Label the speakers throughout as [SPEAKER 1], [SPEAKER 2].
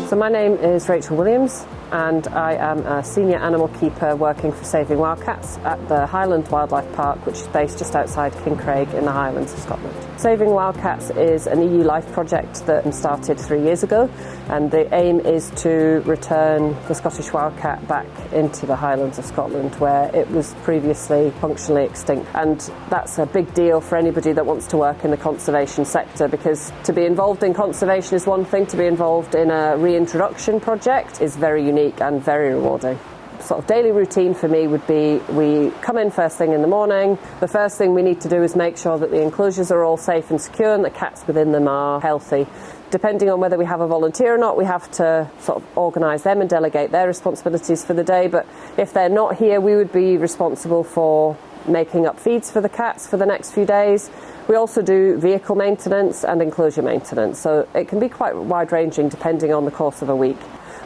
[SPEAKER 1] So my name is Rachel Williams and I am a senior animal keeper working for Saving Wildcats at the Highland Wildlife Park, which is based just outside Kincraig in the Highlands of Scotland. Saving Wildcats is an EU Life project that started 3 years ago, and the aim is to return the Scottish wildcat back into the Highlands of Scotland where it was previously functionally extinct. And that's a big deal for anybody that wants to work in the conservation sector, because to be involved in conservation is one thing, to be involved in a reintroduction project is very unique and very rewarding. Sort of daily routine for me would be, we come in first thing in the morning. The first thing we need to do is make sure that the enclosures are all safe and secure and the cats within them are healthy. Depending on whether we have a volunteer or not, we have to sort of organise them and delegate their responsibilities for the day. But if they're not here, we would be responsible for making up feeds for the cats for the next few days. We also do vehicle maintenance and enclosure maintenance, so it can be quite wide-ranging depending on the course of a week.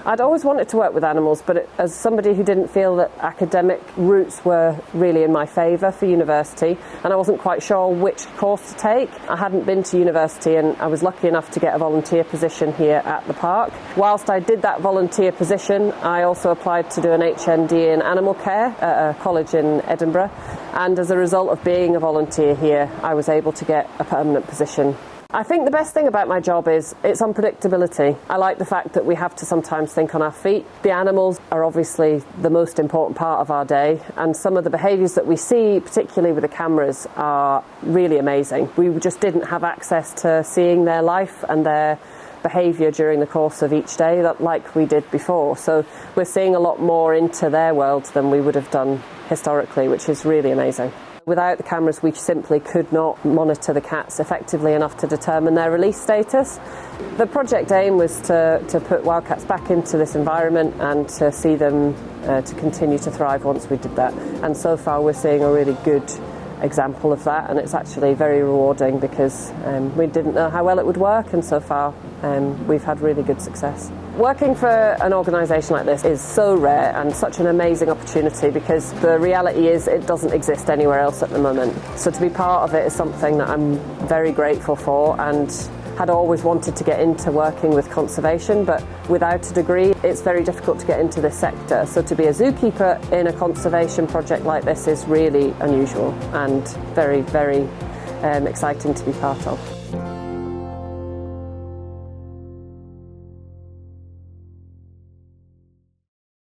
[SPEAKER 1] I'd always wanted to work with animals, but as somebody who didn't feel that academic routes were really in my favour for university, and I wasn't quite sure which course to take, I hadn't been to university and I was lucky enough to get a volunteer position here at the park. Whilst I did that volunteer position, I also applied to do an HND in animal care at a college in Edinburgh, and as a result of being a volunteer here, I was able to get a permanent position. I think the best thing about my job is its unpredictability. I like the fact that we have to sometimes think on our feet. The animals are obviously the most important part of our day, and some of the behaviours that we see, particularly with the cameras, are really amazing. We just didn't have access to seeing their life and their behaviour during the course of each day like we did before. So we're seeing a lot more into their world than we would have done historically, which is really amazing. Without the cameras, we simply could not monitor the cats effectively enough to determine their release status. The project aim was to put wildcats back into this environment and to see them to continue to thrive once we did that. And so far we're seeing a really good example of that, and it's actually very rewarding because we didn't know how well it would work, and so far we've had really good success. Working for an organisation like this is so rare and such an amazing opportunity, because the reality is it doesn't exist anywhere else at the moment. So to be part of it is something that I'm very grateful for, and had always wanted to get into working with conservation, but without a degree it's very difficult to get into this sector. So to be a zookeeper in a conservation project like this is really unusual and very, very exciting to be part of.